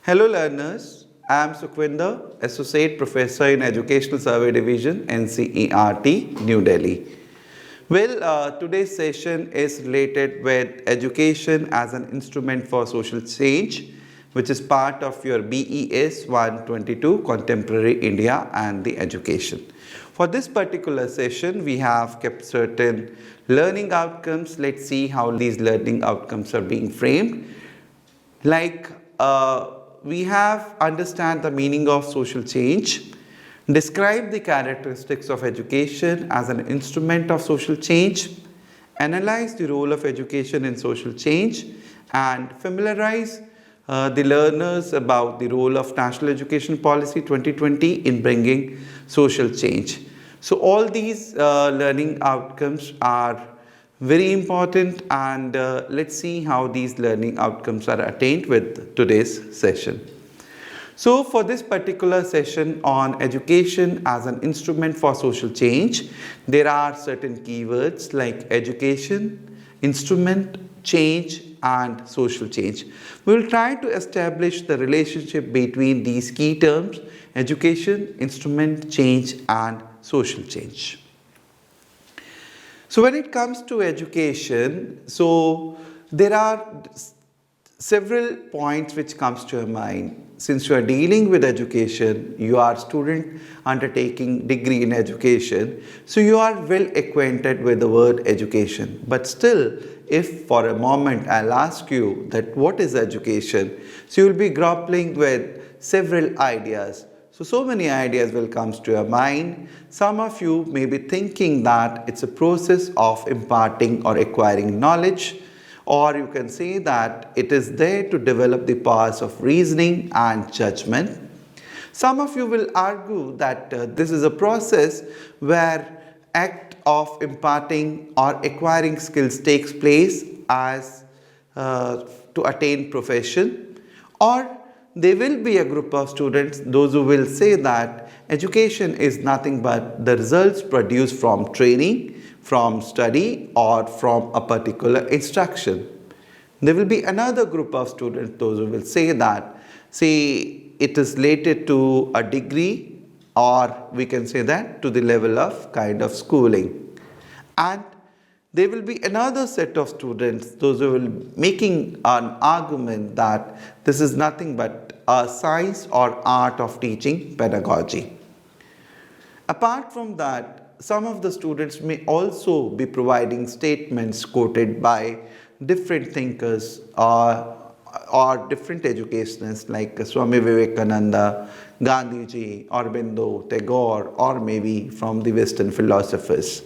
Hello learners, I am Sukhwinder, Associate Professor in Educational Survey Division, NCERT, New Delhi. Today's session is related with education as an instrument for social change, which is part of your BES 122, Contemporary India and the Education. For this particular session, we have kept certain learning outcomes. Let's see how these learning outcomes are being framed. Like we have understand the meaning of social change, describe the characteristics of education as an instrument of social change, analyze the role of education in social change, and familiarize the learners about the role of National Education Policy 2020 in bringing social change. So all these learning outcomes are very important, and let's see how these learning outcomes are attained with today's session. So for this particular session on education as an instrument for social change, there are certain keywords like education, instrument, change, and social change. We will try to establish the relationship between these key terms: education, instrument, change, and social change. So when it comes to education, so there are several points which comes to your mind. Since you are dealing with education, you are student undertaking degree in education, so you are well acquainted with the word education. But still, if for a moment I'll ask you that what is education, so you will be grappling with several ideas. So many ideas will come to your mind. Some of you may be thinking that it's a process of imparting or acquiring knowledge, or you can say that it is there to develop the powers of reasoning and judgment. Some of you will argue that this is a process where act of imparting or acquiring skills takes place as to attain profession. Or there will be a group of students, those who will say that education is nothing but the results produced from training, from study, or from a particular instruction. There will be another group of students, those who will say that, it is related to a degree, or we can say that to the level of kind of schooling. And there will be another set of students, those who will be making an argument that this is nothing but a science or art of teaching pedagogy. Apart from that, some of the students may also be providing statements quoted by different thinkers or different educationists like Swami Vivekananda, Gandhiji, Aurobindo, Tagore, or maybe from the Western philosophers.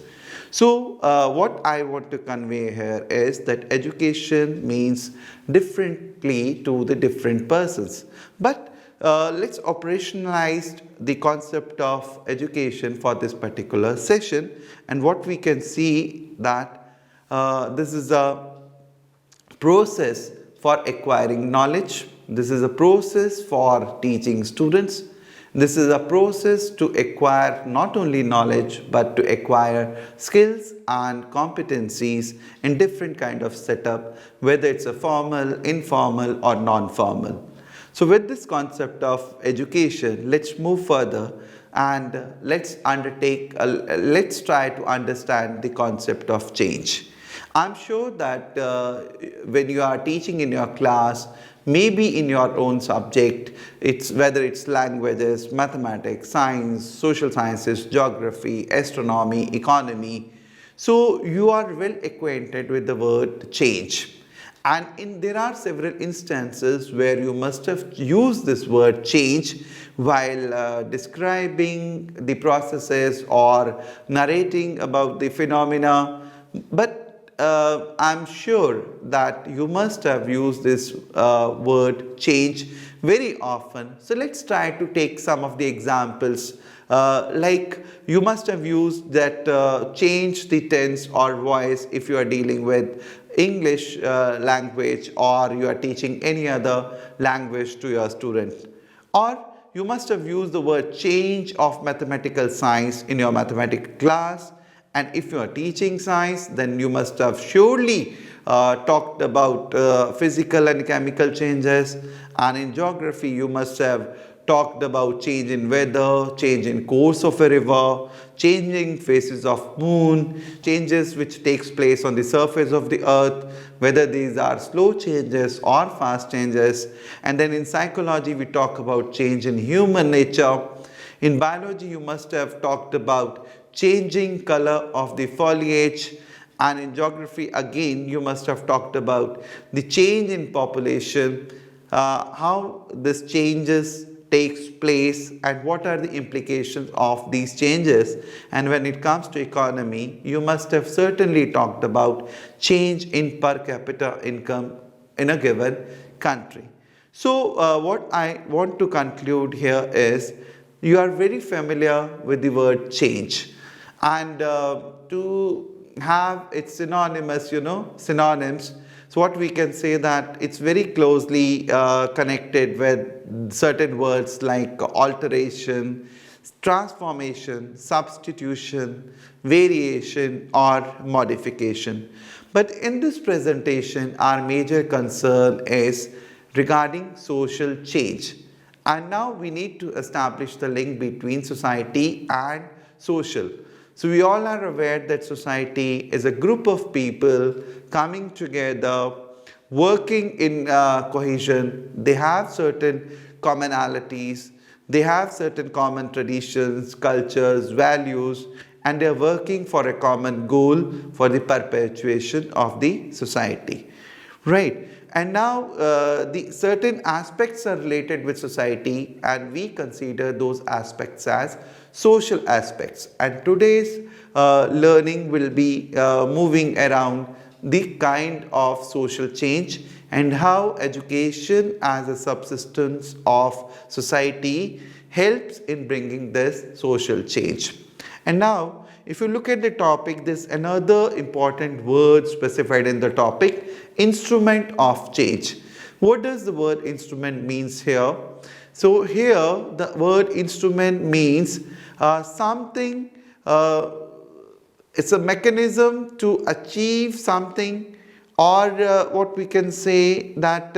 So what I want to convey here is that education means differently to the different persons. But let's operationalize the concept of education for this particular session, and what we can see that this is a process for acquiring knowledge. This is a process for teaching students. This is a process to acquire not only knowledge but to acquire skills and competencies in different kind of setup, whether it's a formal, informal, or non-formal. So with this concept of education, let's move further and let's try to understand the concept of change. I'm sure that when you are teaching in your class, maybe in your own subject, whether it's languages, mathematics, science, social sciences, geography, astronomy, economy, so you are well acquainted with the word change. And there are several instances where you must have used this word change while describing the processes or narrating about the phenomena. But I'm sure that you must have used this word change very often. So let's try to take some of the examples. Like you must have used that change the tense or voice if you are dealing with English language, or you are teaching any other language to your students. Or you must have used the word change of mathematical science in your mathematics class. And if you are teaching science, then you must have surely talked about physical and chemical changes, and in geography you must have talked about change in weather, change in course of a river, changing phases of moon, changes which takes place on the surface of the earth, whether these are slow changes or fast changes. And then in psychology we talk about change in human nature. In biology you must have talked about changing color of the foliage, and in geography again you must have talked about the change in population, how this changes takes place and what are the implications of these changes. And when it comes to economy, you must have certainly talked about change in per capita income in a given country. So what I want to conclude here is you are very familiar with the word change, and to have its synonymous, synonyms. So what we can say that it's very closely connected with certain words like alteration, transformation, substitution, variation or modification. But in this presentation our major concern is regarding social change. And now we need to establish the link between society and social. So we all are aware that society is a group of people coming together, working in cohesion. They have certain commonalities, they have certain common traditions, cultures, values, and they are working for a common goal for the perpetuation of the society. Right. And now the certain aspects are related with society, and we consider those aspects as social aspects. And today's learning will be moving around the kind of social change and how education as a subsistence of society helps in bringing this social change. And now if you look at the topic, there's another important word specified in the topic: instrument of change. What does the word instrument means here? So here the word instrument means something, it's a mechanism to achieve something, or what we can say that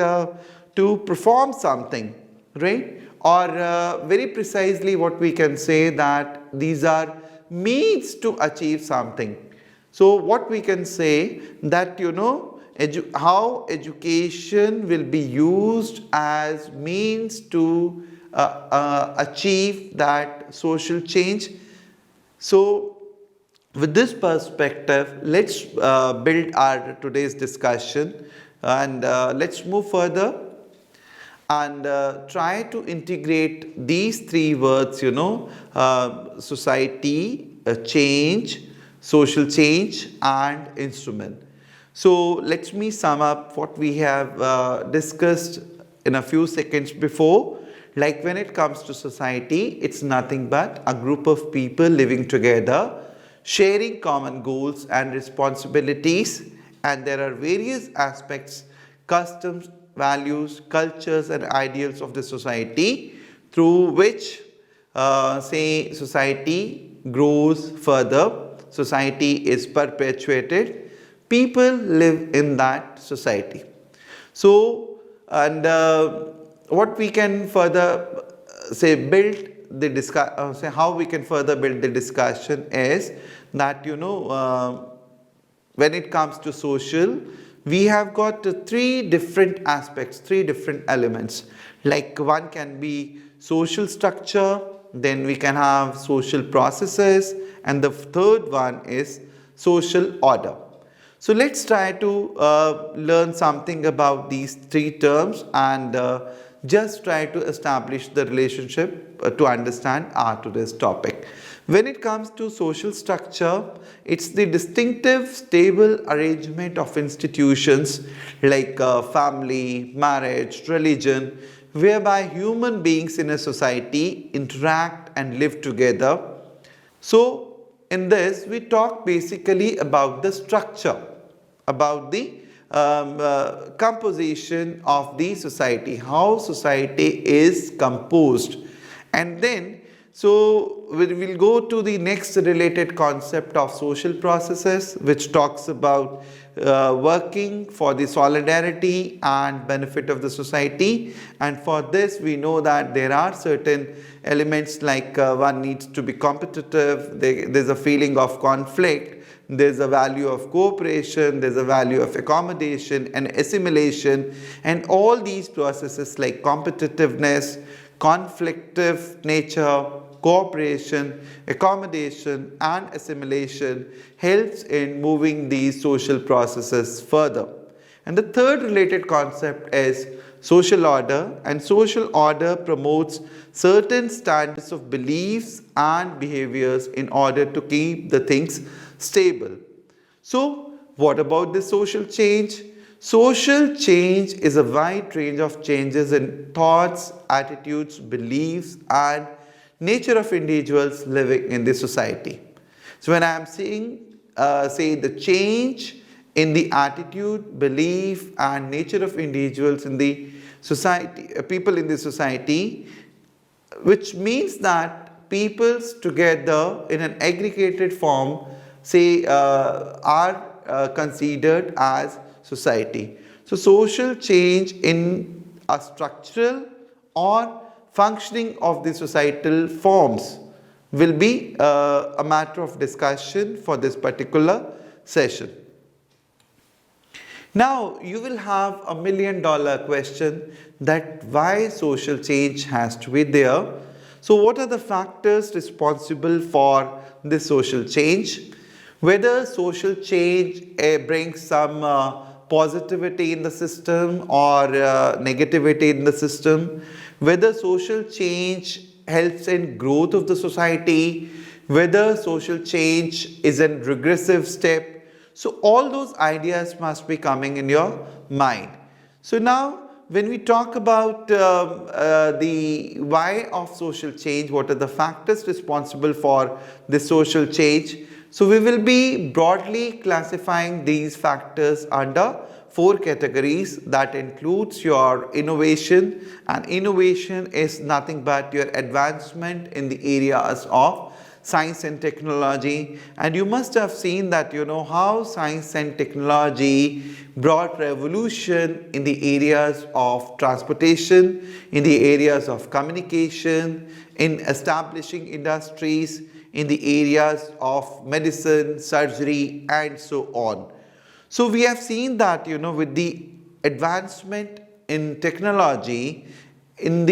to perform something, right? Or very precisely what we can say that these are means to achieve something. So what we can say that how education will be used as means to achieve that social change. So with this perspective, let's build our today's discussion, and let's move further and try to integrate these three words, society, change, social change and instrument. So let me sum up what we have discussed in a few seconds before. Like when it comes to society, it's nothing but a group of people living together, sharing common goals and responsibilities, and there are various aspects, customs, values, cultures and ideals of the society through which society grows further, society is perpetuated, people live in that society. So, and what we can further build the how we can further build the discussion is that when it comes to social, we have got three different aspects, three different elements. Like one can be social structure, then we can have social processes, and the third one is social order. So let's try to learn something about these three terms and just try to establish the relationship to understand our today's topic. When it comes to social structure, it's the distinctive, stable arrangement of institutions like family, marriage, religion, whereby human beings in a society interact and live together. So, in this, we talk basically about the structure, about the composition of the society, how society is composed, and then So we'll go to the next related concept of social processes, which talks about working for the solidarity and benefit of the society. And for this we know that there are certain elements like one needs to be competitive, there's a feeling of conflict, there's a value of cooperation, there's a value of accommodation and assimilation, and all these processes like competitiveness, conflictive nature, cooperation, accommodation and assimilation helps in moving these social processes further. And the third related concept is social order, and social order promotes certain standards of beliefs and behaviors in order to keep the things stable. So what about the social change? Social change is a wide range of changes in thoughts, attitudes, beliefs and nature of individuals living in the society. So when I am saying say the change in the attitude, belief and nature of individuals in the society, people in the society, which means that peoples together in an aggregated form say are considered as society. So social change in a structural or functioning of the societal forms will be a matter of discussion for this particular session. Now you will have $1 million question that why social change has to be there. So what are the factors responsible for this social change? Whether social change brings some positivity in the system or negativity in the system, whether social change helps in growth of the society, whether social change is a regressive step. So all those ideas must be coming in your mind. So now when we talk about the why of social change, what are the factors responsible for this social change? So we will be broadly classifying these factors under 4 categories. That includes your innovation, and innovation is nothing but your advancement in the areas of science and technology. And you must have seen that how science and technology brought revolution in the areas of transportation, in the areas of communication, in establishing industries, in the areas of medicine, surgery and so on. So we have seen that with the advancement in technology, with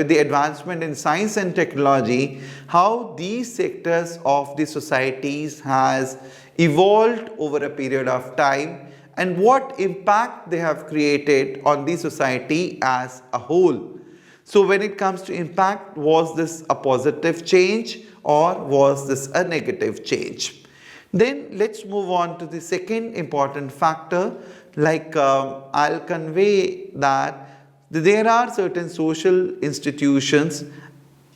the advancement in science and technology, how these sectors of the societies has evolved over a period of time and what impact they have created on the society as a whole. So when it comes to impact, was this a positive change or was this a negative change? Then let's move on to the second important factor. Like I'll convey that there are certain social institutions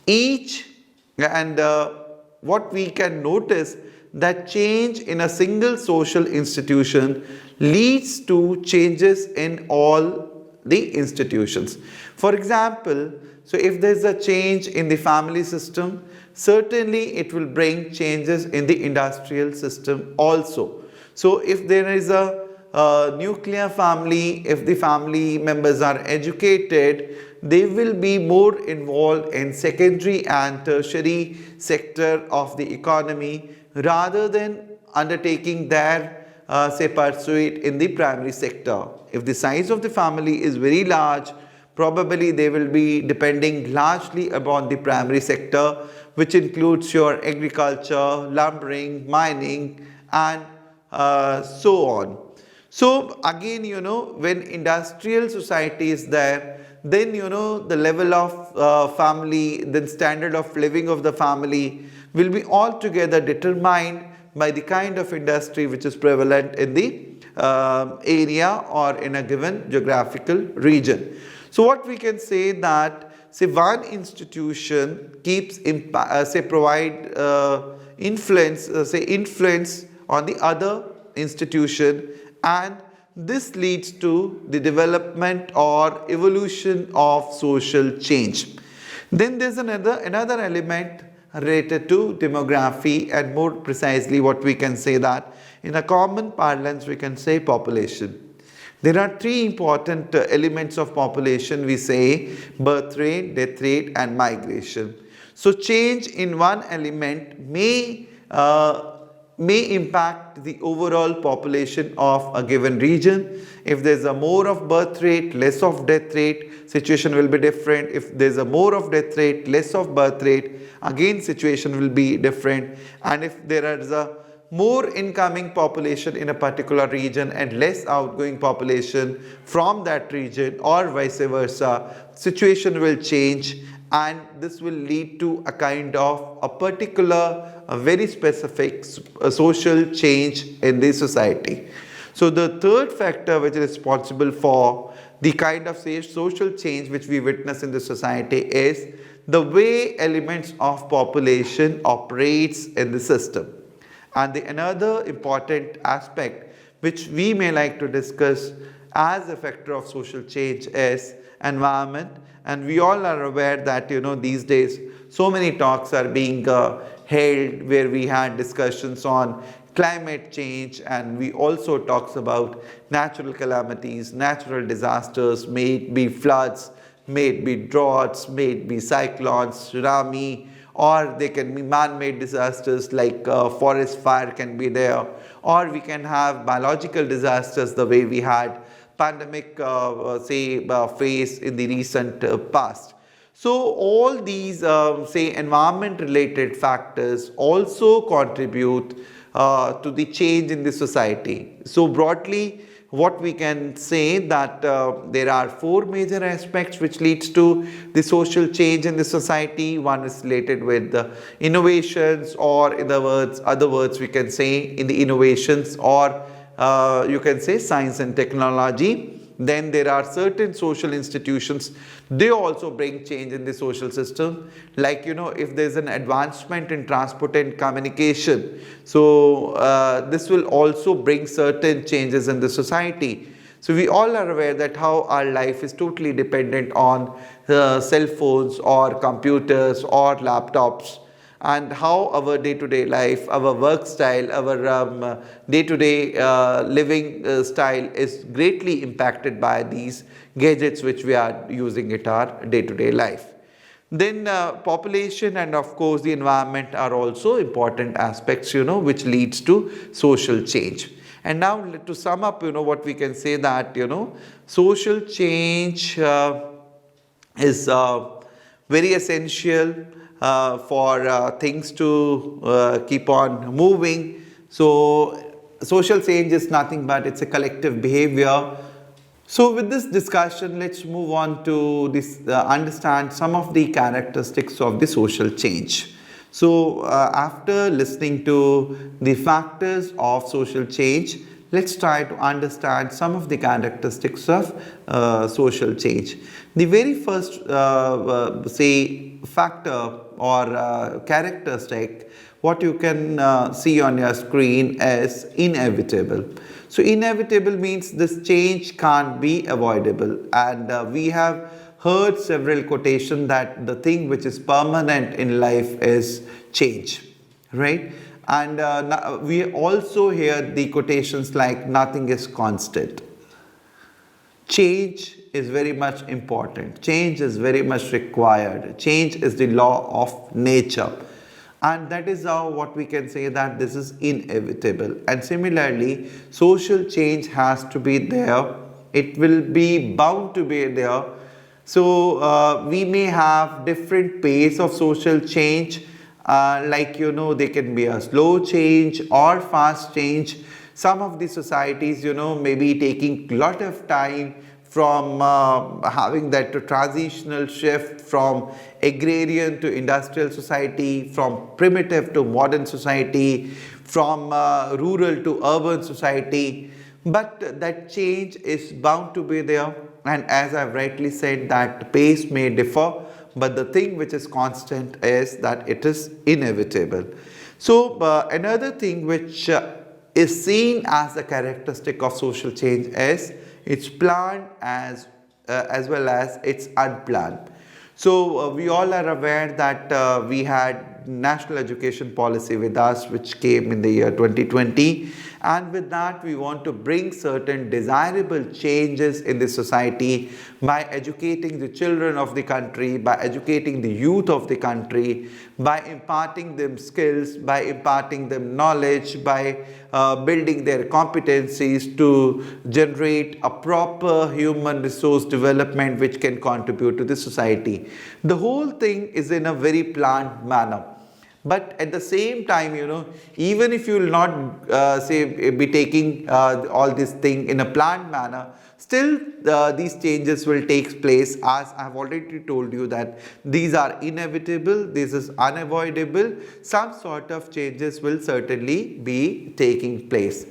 each, and what we can notice that change in a single social institution leads to changes in all the institutions. For example, so if there is a change in the family system, certainly it will bring changes in the industrial system also. So if there is a nuclear family, if the family members are educated, they will be more involved in secondary and tertiary sector of the economy rather than undertaking their say pursuit in the primary sector. If the size of the family is very large, probably they will be depending largely upon the primary sector, which includes your agriculture, lumbering, mining and so on. So again, when industrial society is there, then the level of family, the standard of living of the family will be altogether determined by the kind of industry which is prevalent in the area or in a given geographical region. So what we can say that say one institution keeps provide influence on the other institution, and this leads to the development or evolution of social change. Then there's another element related to demography, and more precisely what we can say that in a common parlance we can say population. There are three important elements of population. We say birth rate, death rate and migration. So change in one element may impact the overall population of a given region. If there's a more of birth rate, less of death rate, situation will be different. If there's a more of death rate, less of birth rate, again situation will be different. And if there is a more incoming population in a particular region and less outgoing population from that region, or vice versa, situation will change, and this will lead to a kind of a particular, a very specific social change in the society. So the third factor which is responsible for the kind of social change which we witness in the society is the way elements of population operates in the system. And another important aspect which we may like to discuss as a factor of social change is environment. And we all are aware that these days so many talks are being held where we had discussions on climate change, and we also talks about natural calamities, natural disasters, may it be floods, may it be droughts, may it be cyclones, tsunami, or they can be man-made disasters like forest fire can be there, or we can have biological disasters the way we had pandemic phase in the recent past. So all these environment related factors also contribute to the change in the society. So broadly what we can say that there are four major aspects which leads to the social change in the society. One is related with the innovations, or in other words we can say in the innovations, or you can say science and technology. Then there are certain social institutions, they also bring change in the social system. Like if there is an advancement in transport and communication, so this will also bring certain changes in the society. So we all are aware that how our life is totally dependent on cell phones or computers or laptops, and how our day-to-day life, our work style, our day-to-day living style is greatly impacted by these gadgets which we are using in our day-to-day life. Then population and of course the environment are also important aspects which leads to social change. And now to sum up what we can say that social change is very essential for things to keep on moving. So social change is nothing but it's a collective behavior. So with this discussion, let's move on to this understand some of the characteristics of the social change. So after listening to the factors of social change, let's try to understand some of the characteristics of social change. The very first factor or characteristic what you can see on your screen is inevitable. So inevitable means this change can't be avoidable, and we have heard several quotations that the thing which is permanent in life is change, right? And we also hear the quotations like nothing is constant. Change is very much important. Change is very much required. Change is the law of nature. And that is how what we can say that this is inevitable. And similarly, social change has to be there. It will be bound to be there. So we may have different pace of social change. Like they can be a slow change or fast change. Some of the societies may be taking lot of time from having that transitional shift from agrarian to industrial society, from primitive to modern society, from rural to urban society. But that change is bound to be there, and as I've rightly said that pace may differ, but the thing which is constant is that it is inevitable. So another thing which is seen as a characteristic of social change is it's planned as well as it's unplanned. So we all are aware that we had national education policy with us, which came in the year 2020, and with that we want to bring certain desirable changes in the society by educating the children of the country, by educating the youth of the country, by imparting them skills, by imparting them knowledge, by building their competencies to generate a proper human resource development which can contribute to the society. The whole thing is in a very planned manner. But at the same time, even if you will not say be taking all this thing in a planned manner, still these changes will take place, as I have already told you that these are inevitable, this is unavoidable. Some sort of changes will certainly be taking place.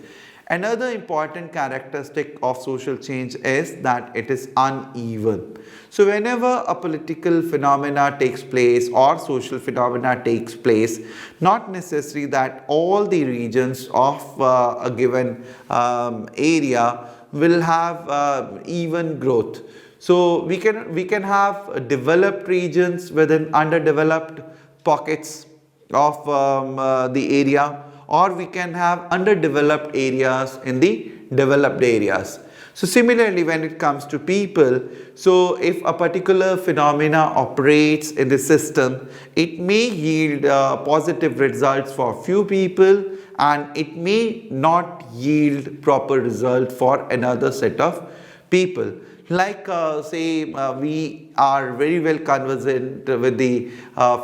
Another important characteristic of social change is that it is uneven. So whenever a political phenomena takes place or social phenomena takes place, not necessary that all the regions of a given area will have even growth. So we can have developed regions within underdeveloped pockets of the area, or we can have underdeveloped areas in the developed areas. So similarly, when it comes to people, so if a particular phenomena operates in the system, it may yield positive results for few people, and it may not yield proper result for another set of people. Like we are very well conversant with the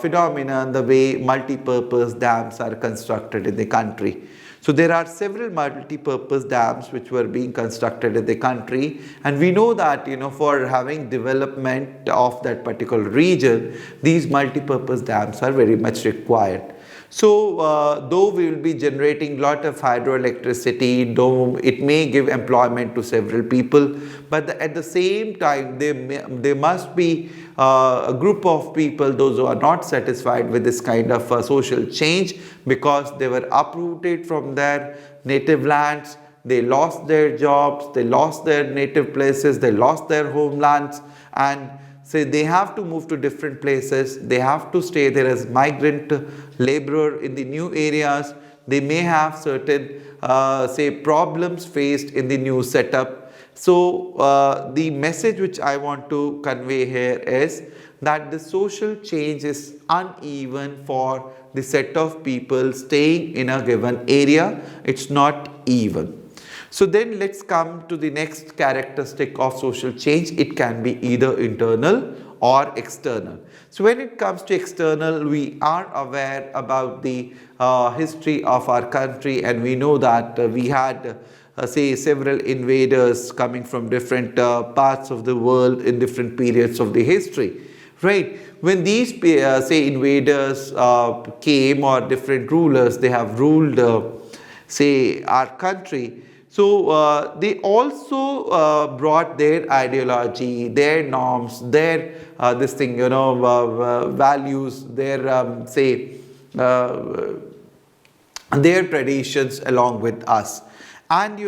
phenomenon, the way multi-purpose dams are constructed in the country. So there are several multi-purpose dams which were being constructed in the country, and we know that for having development of that particular region, these multi-purpose dams are very much required. So though we will be generating lot of hydroelectricity, though it may give employment to several people, but at the same time there must be a group of people, those who are not satisfied with this kind of social change, because they were uprooted from their native lands, they lost their jobs, they lost their native places, they lost their homelands, and so they have to move to different places, they have to stay there as migrant laborer in the new areas. They may have certain problems faced in the new setup. So the message which I want to convey here is that the social change is uneven for the set of people staying in a given area. It's not even. So then let's come to the next characteristic of social change. It can be either internal or external. So when it comes to external, we are aware about the history of our country, and we know that we had several invaders coming from different parts of the world in different periods of the history, right? When these invaders came, or different rulers, they have ruled our country. So they also brought their ideology, their norms, their values, their their traditions along with us. And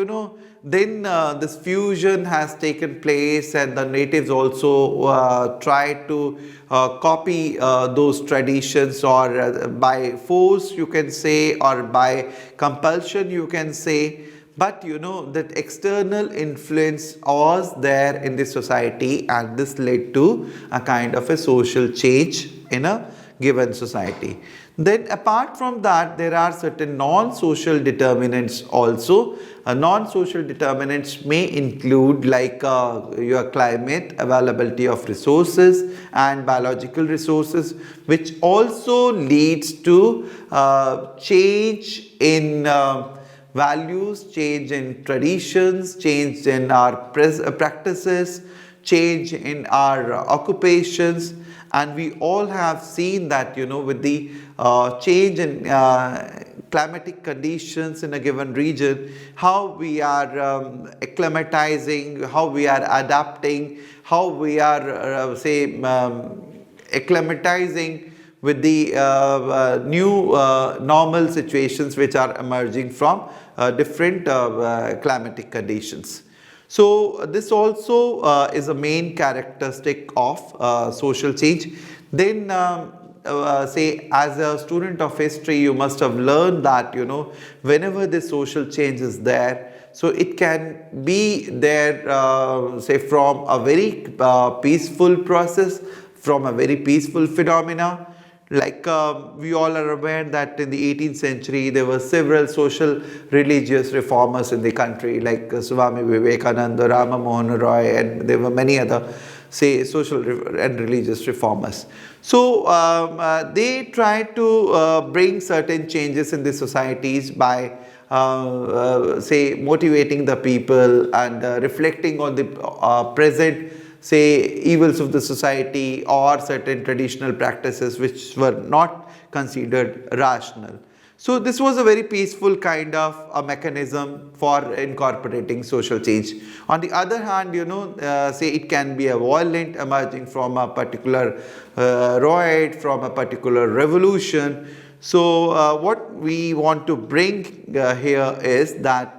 then this fusion has taken place, and the natives also tried to copy those traditions, or by force you can say, or by compulsion you can say. But that external influence was there in the society, and this led to a kind of a social change in a given society. Then apart from that, there are certain non-social determinants also. Non-social determinants may include like your climate, availability of resources and biological resources, which also leads to change in values, change in traditions, change in our practices, change in our occupations. And we all have seen that with the change in climatic conditions in a given region, how we are acclimatizing, how we are adapting, how we are acclimatizing with the new normal situations which are emerging from different climatic conditions. So this also is a main characteristic of social change. Then say as a student of history, you must have learned that whenever this social change is there, so it can be there say from a very peaceful process, from a very peaceful phenomena. Like we all are aware that in the 18th century there were several social religious reformers in the country, like Swami Vivekananda, Rama Mohan Roy, and there were many other say social and religious reformers. So they tried to bring certain changes in the societies by say motivating the people and reflecting on the present say evils of the society or certain traditional practices which were not considered rational. So this was a very peaceful kind of a mechanism for incorporating social change. On the other hand, say it can be a violent emerging from a particular riot, from a particular revolution. So what we want to bring here is that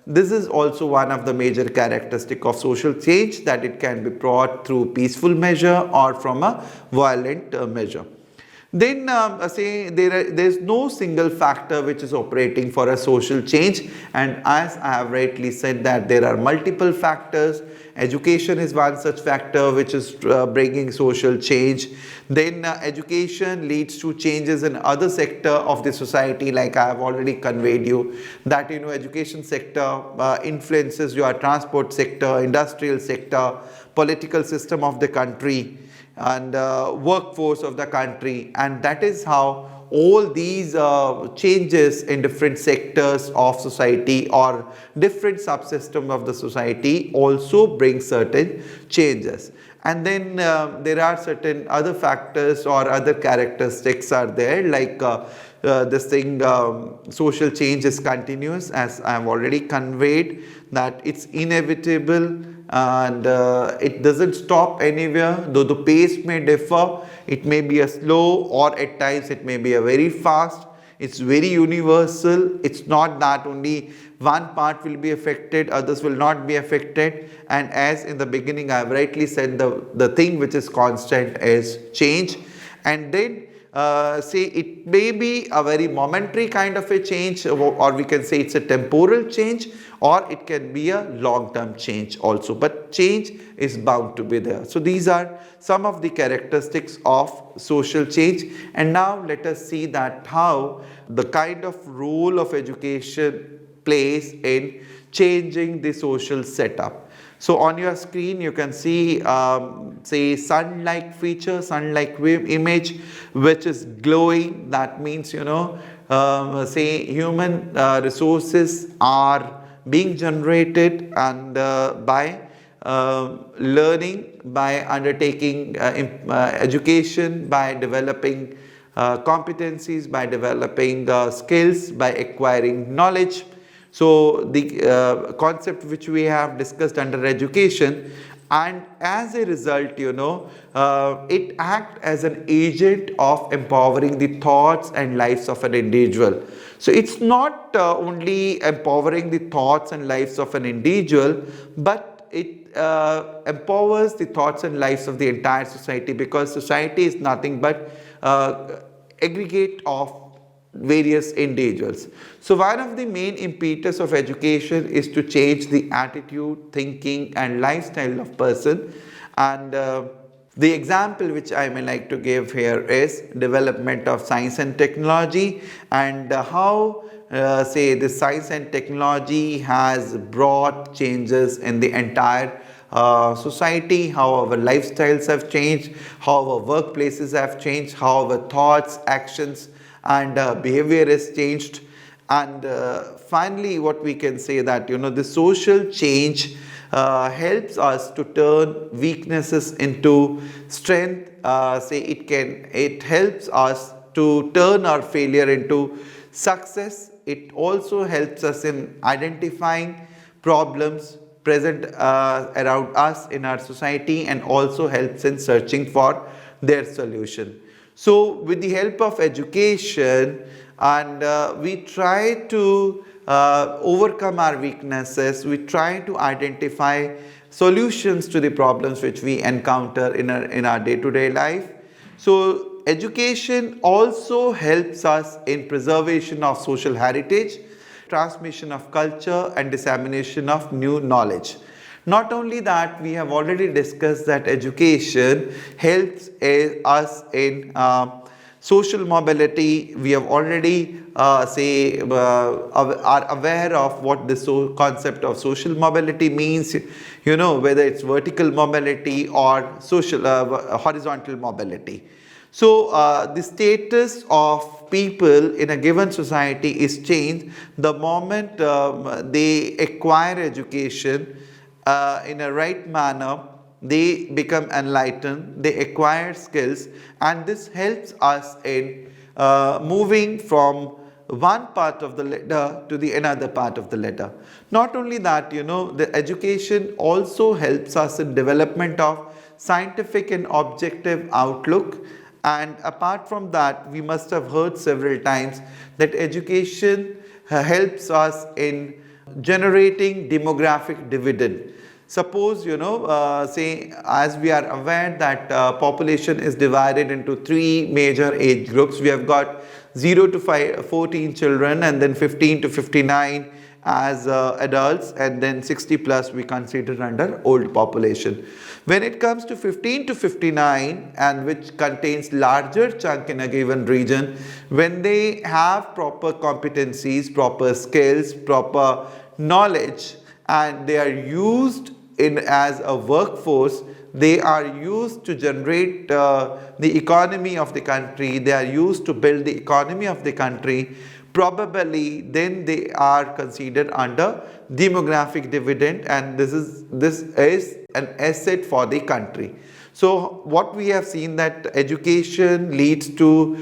this is also one of the major characteristic of social change, that it can be brought through peaceful measure or from a violent measure. Then say there's no single factor which is operating for a social change, and as I have rightly said that there are multiple factors. Education is one such factor which is bringing social change. Then education leads to changes in other sector of the society, like I have already conveyed you that education sector influences your transport sector, industrial sector, political system of the country, and workforce of the country, and that is how all these changes in different sectors of society or different subsystem of the society also bring certain changes. And then there are certain other factors or other characteristics are there, like this thing social change is continuous, as I have already conveyed that it's inevitable, and it doesn't stop anywhere, though the pace may differ. It may be a slow, or at times it may be a very fast. It's very universal. It's not that only one part will be affected, others will not be affected. And as in the beginning I have rightly said, the thing which is constant is change. And then say it may be a very momentary kind of a change, or we can say it's a temporal change, or it can be a long-term change also, but change is bound to be there. So these are some of the characteristics of social change. And now let us see that how the kind of role of education plays in changing the social setup. So on your screen you can see say sun-like feature, sun-like image which is glowing. That means say human resources are being generated, and by learning, by undertaking education, by developing competencies, by developing skills, by acquiring knowledge. So the concept which we have discussed under education, and as a result it acts as an agent of empowering the thoughts and lives of an individual. So it's not only empowering the thoughts and lives of an individual, but it empowers the thoughts and lives of the entire society, because society is nothing but aggregate of various individuals. So one of the main impetus of education is to change the attitude, thinking and lifestyle of person. And the example which I may like to give here is development of science and technology, and how say the science and technology has brought changes in the entire society, how our lifestyles have changed, how our workplaces have changed, how our thoughts, actions and behavior has changed. And finally what we can say that the social change helps us to turn weaknesses into strength. It helps us to turn our failure into success. It also helps us in identifying problems present around us in our society, and also helps in searching for their solution. So with the help of education, and we try to overcome our weaknesses. We try to identify solutions to the problems which we encounter in our day-to-day life. So education also helps us in preservation of social heritage, transmission of culture and dissemination of new knowledge. Not only that, we have already discussed that education helps us in social mobility. We have already are aware of what this concept of social mobility means, whether it's vertical mobility or social horizontal mobility. So the status of people in a given society is changed the moment they acquire education in a right manner. They become enlightened, they acquire skills, and this helps us in moving from one part of the ladder to the another part of the ladder. Not only that, the education also helps us in development of scientific and objective outlook. And apart from that, we must have heard several times that education helps us in generating demographic dividend. Suppose, say, as we are aware that population is divided into three major age groups. We have got 0 to 14 children, and then 15 to 59 as adults, and then 60 plus we consider under old population. When it comes to 15 to 59, and which contains larger chunk in a given region, when they have proper competencies, proper skills, proper knowledge, and they are used in as a workforce, they are used to generate the economy of the country, they are used to build the economy of the country, probably then they are considered under demographic dividend, and this is an asset for the country. So what we have seen that education leads to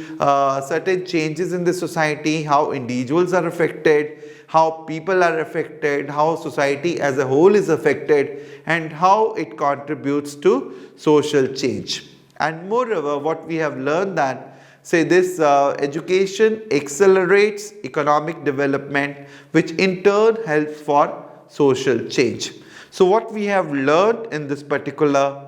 certain changes in the society, how individuals are affected, how people are affected, how society as a whole is affected, and how it contributes to social change. And moreover, what we have learned that this education accelerates economic development, which in turn helps for social change. So what we have learned in this particular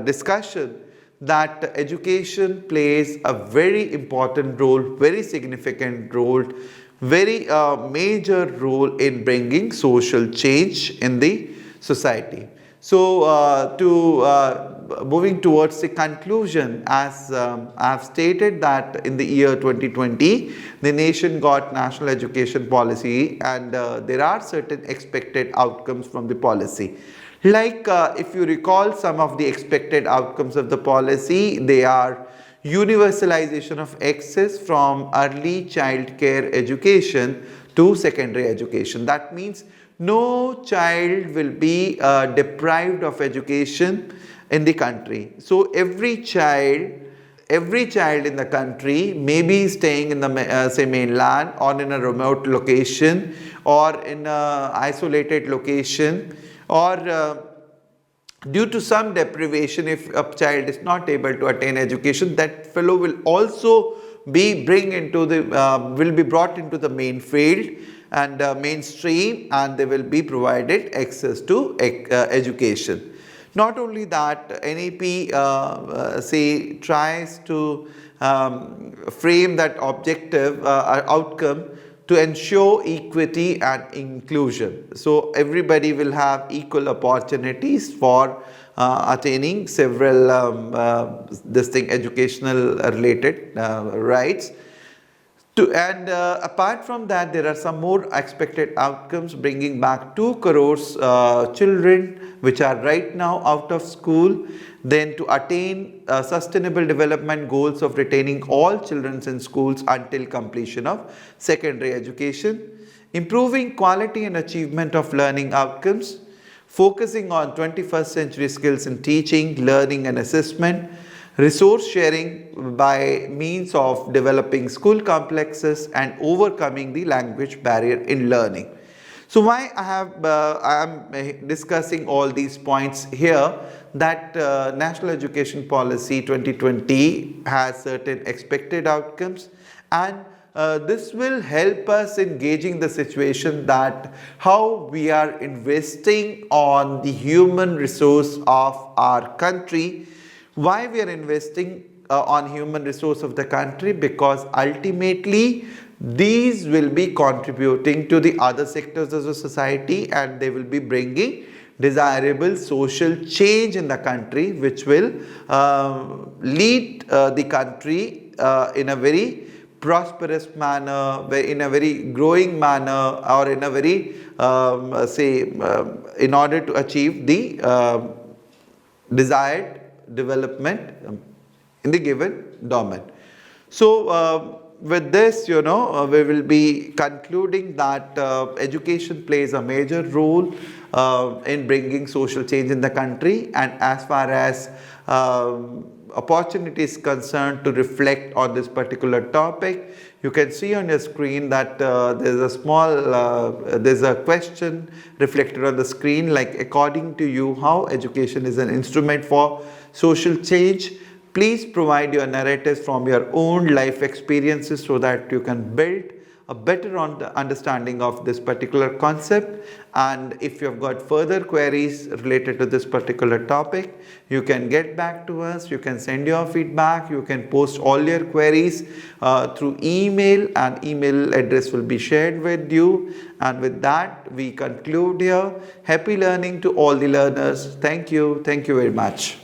discussion, that education plays a very important role, very significant role, very major role in bringing social change in the society. So moving towards the conclusion, as I have stated that in the year 2020, the nation got national education policy, and there are certain expected outcomes from the policy. Like if you recall some of the expected outcomes of the policy, they are universalization of access from early child care education to secondary education. That means no child will be deprived of education in the country. So every child in the country may be staying in the say mainland, or in a remote location, or in a isolated location, or due to some deprivation, if a child is not able to attain education, that fellow will also be brought into the main field and mainstream, and they will be provided access to education. Not only that, NEP tries to frame that objective outcome to ensure equity and inclusion. So everybody will have equal opportunities for attaining several educational related rights. Apart from that, there are some more expected outcomes, bringing back 2 crores children which are right now out of school, then to attain sustainable development goals of retaining all children in schools until completion of secondary education, improving quality and achievement of learning outcomes, focusing on 21st century skills in teaching, learning and assessment, resource sharing by means of developing school complexes, and overcoming the language barrier in learning. So why I am discussing all these points here, that National Education Policy 2020 has certain expected outcomes, and this will help us in gauging the situation that how we are investing on the human resource of our country. Why we are investing on human resource of the country? Because ultimately these will be contributing to the other sectors of the society, and they will be bringing desirable social change in the country, which will lead the country in a very prosperous manner, in a very growing manner, or in a very in order to achieve the desired development in the given domain. So with this, we will be concluding that education plays a major role in bringing social change in the country, and as far as opportunity is concerned to reflect on this particular topic, you can see on your screen that there's a question reflected on the screen, like, according to you, how education is an instrument for social change? Please provide your narratives from your own life experiences so that you can build a better understanding of this particular concept. And if you have got further queries related to this particular topic, you can get back to us, you can send your feedback, you can post all your queries through email, and email address will be shared with you. And with that, we conclude here. Happy learning to all the learners. Thank you very much.